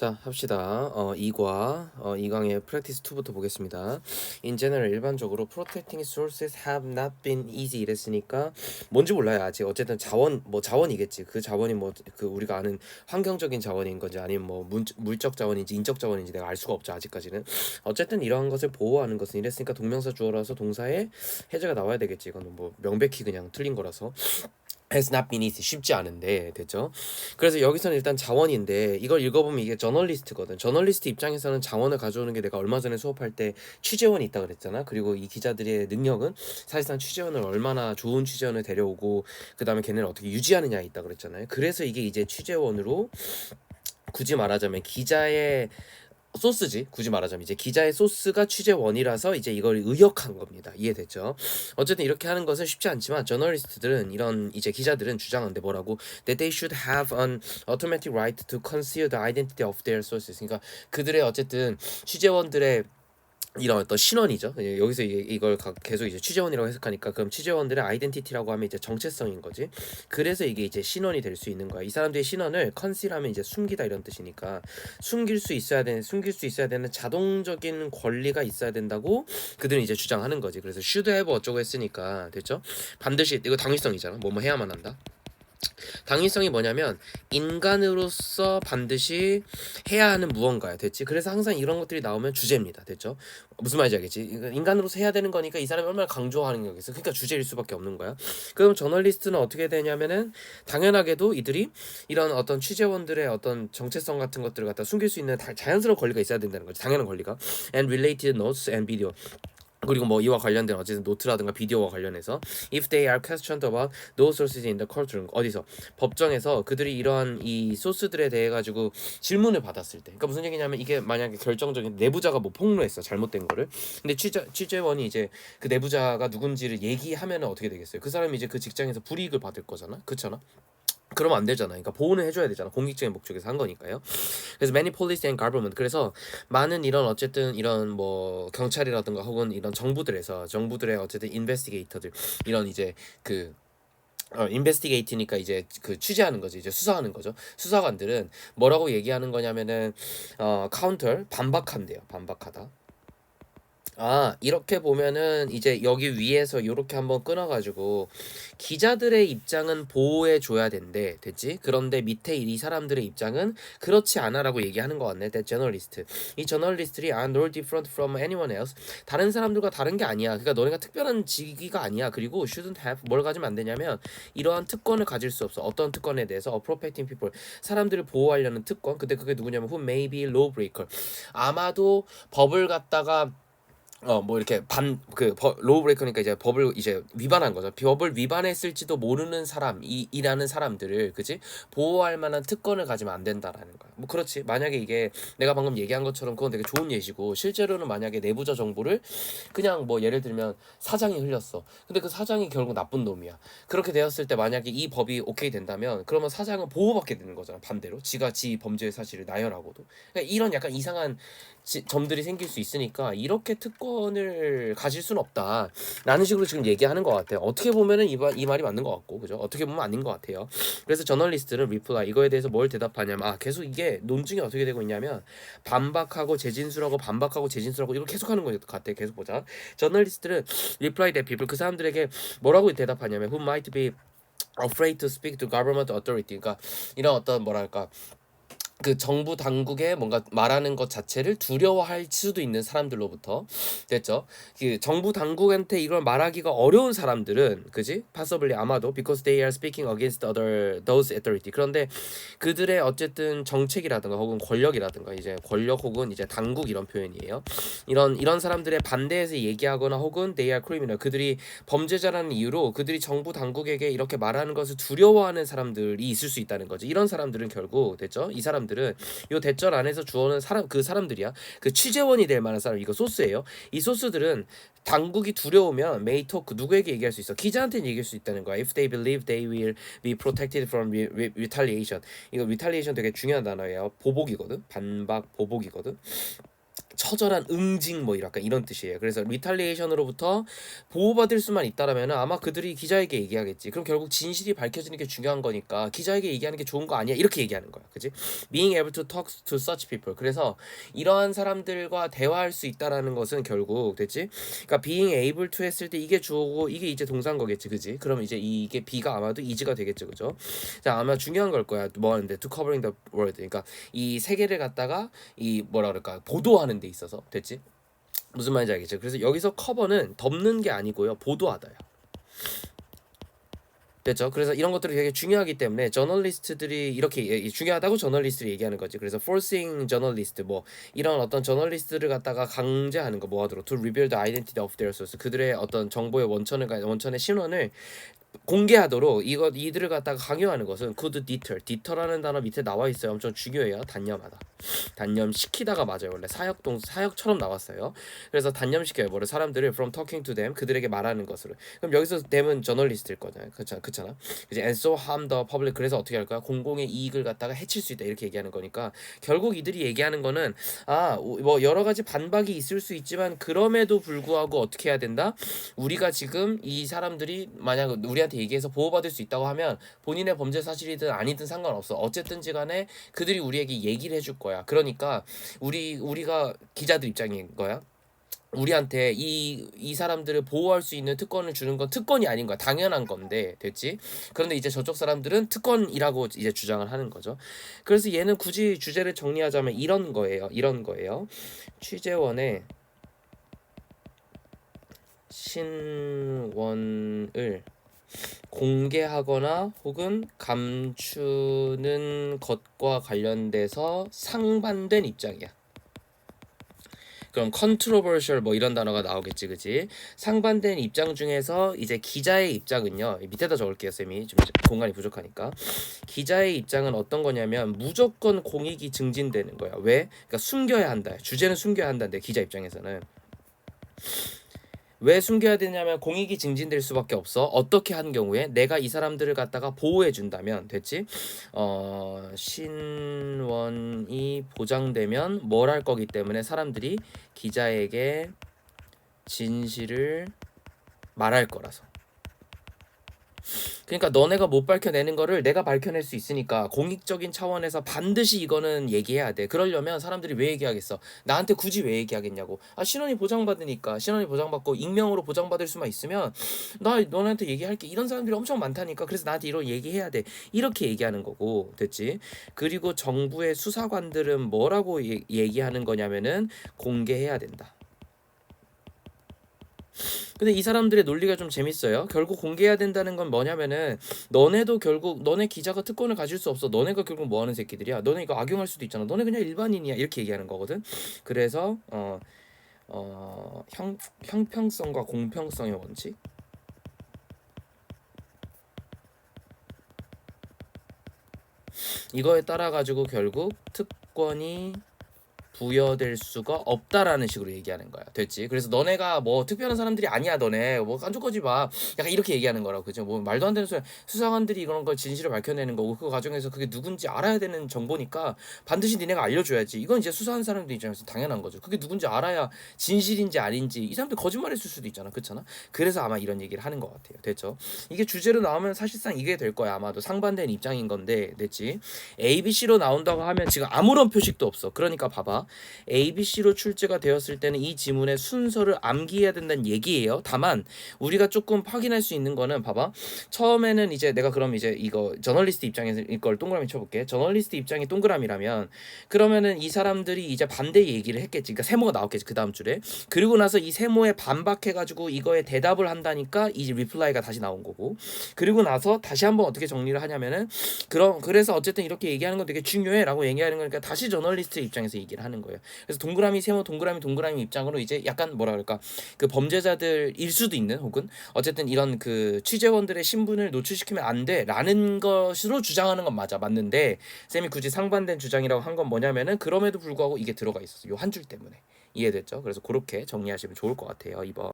자, 합시다. 2강의 practice 2부터 보겠습니다. In general, 일반적으로 protecting sources have not been easy 이랬으니까 뭔지 몰라요, 아직. 어쨌든 자원이겠지. 그 자원이 그 우리가 아는 환경적인 자원인 건지 아니면 물적 자원인지 인적 자원인지 내가 알 수가 없죠, 아직까지는. 어쨌든 이러한 것을 보호하는 것은 이랬으니까 동명사 주어라서 동사에 해제가 나와야 되겠지. 이거는 명백히 그냥 틀린 거라서. has not been easy 쉽지 않은데 됐죠. 그래서 여기서는 일단 자원인데 이걸 읽어보면 이게 저널리스트거든. 저널리스트 입장에서는 자원을 가져오는 게 내가 얼마 전에 수업할 때 취재원이 있다 그랬잖아. 그리고 이 기자들의 능력은 사실상 취재원을 얼마나 좋은 취재원을 데려오고 그 다음에 걔네를 어떻게 유지하느냐에 있다 그랬잖아요. 그래서 이게 이제 취재원으로 굳이 말하자면 기자의 소스지. 굳이 말하자면 이제 기자의 소스가 취재원이라서 이제 이걸 의역한 겁니다. 이해됐죠? 어쨌든 이렇게 하는 것은 쉽지 않지만 저널리스트들은 이런 이제 기자들은 주장하는데 뭐라고? That they should have an automatic right to conceal the identity of their sources. 그러니까 그들의 어쨌든 취재원들의 이런 어떤 신원이죠. 여기서 이걸 계속 이제 취재원이라고 해석하니까 그럼 취재원들의 아이덴티티라고 하면 이제 정체성인 거지. 그래서 이게 이제 신원이 될 수 있는 거야. 이 사람들의 신원을 컨실하면 이제 숨기다 이런 뜻이니까 숨길 수 있어야 되는 자동적인 권리가 있어야 된다고 그들은 이제 주장하는 거지. 그래서 should have 어쩌고 했으니까 됐죠? 반드시 이거 당위성이잖아. 뭐뭐 해야만 한다. 당위성이 뭐냐면 인간으로서 반드시 해야 하는 무언가야. 됐지? 그래서 항상 이런 것들이 나오면 주제입니다. 됐죠? 무슨 말인지 알겠지? 인간으로서 해야 되는 거니까 이 사람이 얼마나 강조하는 거겠어. 그러니까 주제일 수밖에 없는 거야. 그럼 저널리스트는 어떻게 되냐면은 당연하게도 이들이 이런 어떤 취재원들의 어떤 정체성 같은 것들을 갖다 숨길 수 있는 자연스러운 권리가 있어야 된다는 거지. 당연한 권리가. And related notes and video. 그리고 이와 관련된 어쨌든 노트라든가 비디오와 관련해서 if they are questioned about those sources in the courtroom 어디서 법정에서 그들이 이러한 이 소스들에 대해 가지고 질문을 받았을 때 그러니까 무슨 얘기냐면 이게 만약에 결정적인 내부자가 폭로했어 잘못된 거를 근데 취재원이 이제 그 내부자가 누군지를 얘기하면 어떻게 되겠어요? 그 사람이 이제 그 직장에서 불이익을 받을 거잖아 그렇잖아 그러면 안 되잖아. 그러니까 보호는 해줘야 되잖아. 공익적인 목적에서 한 거니까요. 그래서 many police and government 그래서 많은 이런 어쨌든 이런 경찰이라든가 혹은 이런 정부들의 어쨌든 인베스티게이터들 이런 이제 그 인베스티게이트니까 이제 그 취재하는 거지 이제 수사하는 거죠. 수사관들은 뭐라고 얘기하는 거냐면은 카운터 반박한대요. 반박하다. 이렇게 보면은 이제 여기 위에서 이렇게 한번 끊어가지고 기자들의 입장은 보호해 줘야 된대. 됐지? 그런데 밑에 이 사람들의 입장은 그렇지 않아라고 얘기하는 것 같네. that journalist. 이 저널리스트들이 are no different from anyone else. 다른 사람들과 다른 게 아니야. 그러니까 너네가 특별한 직위가 아니야. 그리고 shouldn't have 뭘 가지면 안 되냐면 이러한 특권을 가질 수 없어. 어떤 특권에 대해서 protecting people. 사람들을 보호하려는 특권. 근데 그게 누구냐면 who may be lawbreaker. 아마도 법을 갖다가 이렇게 로우 브레이커니까 이제 법을 이제 위반한 거죠. 법을 위반했을지도 모르는 이라는 사람들을 그지 보호할 만한 특권을 가지면 안 된다라는 거야. 그렇지. 만약에 이게 내가 방금 얘기한 것처럼 그건 되게 좋은 예시고 실제로는 만약에 내부자 정보를 그냥 예를 들면 사장이 흘렸어. 근데 그 사장이 결국 나쁜 놈이야. 그렇게 되었을 때 만약에 이 법이 오케이 된다면 그러면 사장은 보호받게 되는 거잖아. 반대로 지가 지 범죄의 사실을 나열하고도. 그러니까 이런 약간 이상한 점들이 생길 수 있으니까 이렇게 특권을 가질 수는 없다라는 식으로 지금 얘기하는 것 같아요. 어떻게 보면은 이 말이 맞는 것 같고 그죠? 어떻게 보면 아닌 것 같아요. 그래서 저널리스트는 리플라이 이거에 대해서 뭘 대답하냐면 계속 이게 논증이 어떻게 되고 있냐면 반박하고 재진술하고 이걸 계속하는 것 같아. 계속 보자. 저널리스트는 reply that people 그 사람들에게 뭐라고 대답하냐면 who might be afraid to speak to government authority 그러니까 이런 어떤 뭐랄까 그 정부 당국에 뭔가 말하는 것 자체를 두려워할 수도 있는 사람들로부터 됐죠. 그 정부 당국한테 이걸 말하기가 어려운 사람들은 그지? possibly 아마도 because they are speaking against those authority. 그런데 그들의 어쨌든 정책이라든가 혹은 권력이라든가 이제 권력 혹은 이제 당국 이런 표현이에요. 이런 사람들의 반대해서 얘기하거나 혹은 they are criminal. 그들이 범죄자라는 이유로 그들이 정부 당국에게 이렇게 말하는 것을 두려워하는 사람들이 있을 수 있다는 거지. 이런 사람들은 결국 됐죠? 이 사람들은 이 대절 안에서 주어는 사람들이야. 그 취재원이 될 만한 사람 이거 소스예요. 이 소스들은 당국이 두려우면 may talk 누구에게 얘기할 수 있어? 기자한테는 얘기할 수 있다는 거야. If they believe they will be protected from retaliation. 이거 retaliation 되게 중요한 단어예요. 보복이거든. 반박 보복이거든. 처절한 응징 뭐 약간 이런 뜻이에요. 그래서 리탈리에이션으로부터 보호받을 수만 있다라면 아마 그들이 기자에게 얘기하겠지. 그럼 결국 진실이 밝혀지는 게 중요한 거니까 기자에게 얘기하는 게 좋은 거 아니야? 이렇게 얘기하는 거야. 그지? Being able to talk to such people. 그래서 이러한 사람들과 대화할 수 있다라는 것은 결국 됐지? 그러니까 being able to 했을 때 이게 주어고 이게 이제 동사인 거겠지. 그지? 그럼 이제 이게 be가 아마도 is가 되겠죠. 그죠? 자, 아마 중요한 걸 거야. 뭐 하는데 to covering the world. 그러니까 이 세계를 갖다가 이 뭐라 그럴까? 보도하는 데 있어서 됐지? 무슨 말인지 알겠죠? 그래서 여기서 커버는 덮는 게 아니고요. 보도하다요. 됐죠? 그래서 이런 것들이 되게 중요하기 때문에 저널리스트들이 이렇게 중요하다고 저널리스트들이 얘기하는 거지. 그래서 forcing journalist 뭐 이런 어떤 저널리스트를 갖다가 강제하는 거 뭐 하도록 to reveal the identity of their source 그들의 어떤 정보의 원천의 신원을 공개하도록 이들을 갖다가 강요하는 것은 could deter라는 단어 밑에 나와 있어요. 엄청 중요해요. 단념하다. 단념시키다가 맞아요. 원래 사역처럼 나왔어요. 그래서 단념시켜요. 뭐를 사람들을 from talking to them 그들에게 말하는 것으로. 그럼 여기서 them은 저널리스트일 거잖아요. 그렇잖아. 그지? And so harm the public. 그래서 어떻게 할 거야? 공공의 이익을 갖다가 해칠 수 있다 이렇게 얘기하는 거니까 결국 이들이 얘기하는 거는 뭐 여러 가지 반박이 있을 수 있지만 그럼에도 불구하고 어떻게 해야 된다? 우리가 지금 이 사람들이 만약 우리한테 얘기해서 보호받을 수 있다고 하면 본인의 범죄 사실이든 아니든 상관없어. 어쨌든지 간에 그들이 우리에게 얘기를 해줄 거야. 그러니까 우리가 기자들 입장인 거야. 우리한테 이 사람들을 보호할 수 있는 특권을 주는 건 특권이 아닌 거야. 당연한 건데 됐지? 그런데 이제 저쪽 사람들은 특권이라고 이제 주장을 하는 거죠. 그래서 얘는 굳이 주제를 정리하자면 이런 거예요. 취재원의 신원을 공개하거나 혹은 감추는 것과 관련돼서 상반된 입장이야. 그럼 controversial 뭐 이런 단어가 나오겠지, 그지? 상반된 입장 중에서 이제 기자의 입장은요. 밑에다 적을게요, 쌤이. 좀 공간이 부족하니까. 기자의 입장은 어떤 거냐면 무조건 공익이 증진되는 거야. 왜? 그러니까 숨겨야 한다. 주제는 숨겨야 한다는데 기자 입장에서는. 왜 숨겨야 되냐면 공익이 증진될 수밖에 없어. 어떻게 하는 경우에 내가 이 사람들을 갖다가 보호해 준다면 됐지? 신원이 보장되면 뭘 할 거기 때문에 사람들이 기자에게 진실을 말할 거라서. 그러니까 너네가 못 밝혀내는 거를 내가 밝혀낼 수 있으니까 공익적인 차원에서 반드시 이거는 얘기해야 돼. 그러려면 사람들이 왜 얘기하겠어? 나한테 굳이 왜 얘기하겠냐고. 신원이 보장받으니까 신원이 보장받고 익명으로 보장받을 수만 있으면 나 너네한테 얘기할게. 이런 사람들이 엄청 많다니까. 그래서 나한테 이런 얘기해야 돼. 이렇게 얘기하는 거고 됐지? 그리고 정부의 수사관들은 뭐라고 얘기하는 거냐면은 공개해야 된다. 근데 이 사람들의 논리가 좀 재밌어요. 결국 공개해야 된다는 건 뭐냐면은 너네도 결국 너네 기자가 특권을 가질 수 없어. 너네가 결국 뭐 하는 새끼들이야. 너네 이거 악용할 수도 있잖아. 너네 그냥 일반인이야. 이렇게 얘기하는 거거든. 그래서 형평성과 공평성의 원칙. 이거에 따라 가지고 결국 특권이 부여될 수가 없다라는 식으로 얘기하는 거야. 됐지? 그래서 너네가 뭐 특별한 사람들이 아니야. 너네 뭐 깐족거지 마. 약간 이렇게 얘기하는 거라고. 그죠? 뭐 말도 안 되는 소리. 수사관들이 이런 걸 진실을 밝혀내는 거고 그 과정에서 그게 누군지 알아야 되는 정보니까 반드시 니네가 알려줘야지. 이건 이제 수사한 사람들 입장에서 당연한 거죠. 그게 누군지 알아야 진실인지 아닌지. 이 사람들 거짓말했을 수도 있잖아. 그렇잖아? 그래서 아마 이런 얘기를 하는 것 같아요. 됐죠? 이게 주제로 나오면 사실상 이게 될 거야. 아마도 상반된 입장인 건데 됐지? ABC로 나온다고 하면 지금 아무런 표식도 없어. 그러니까 봐봐. ABC로 출제가 되었을 때는 이 지문의 순서를 암기해야 된다는 얘기예요. 다만 우리가 조금 확인할 수 있는 거는 봐봐. 처음에는 이제 내가 그럼 이제 이거 저널리스트 입장에서 이걸 동그라미 쳐볼게. 저널리스트 입장이 동그라미라면 그러면은 이 사람들이 이제 반대 얘기를 했겠지. 그러니까 세모가 나왔겠지. 그 다음 줄에. 그리고 나서 이 세모에 반박해가지고 이거에 대답을 한다니까 이 리플라이가 다시 나온 거고. 그리고 나서 다시 한번 어떻게 정리를 하냐면은 그래서 어쨌든 이렇게 얘기하는 건 되게 중요해라고 얘기하는 거니까 다시 저널리스트 입장에서 얘기를 하는 거예요. 그래서 동그라미 세모 동그라미 입장으로 이제 약간 뭐라 그럴까 그 범죄자들일 수도 있는 혹은 어쨌든 이런 그 취재원들의 신분을 노출시키면 안 돼라는 것으로 주장하는 건 맞는데 쌤이 굳이 상반된 주장이라고 한 건 뭐냐면은 그럼에도 불구하고 이게 들어가 있었어. 요 한 줄 때문에 이해됐죠? 그래서 그렇게 정리하시면 좋을 것 같아요. 이번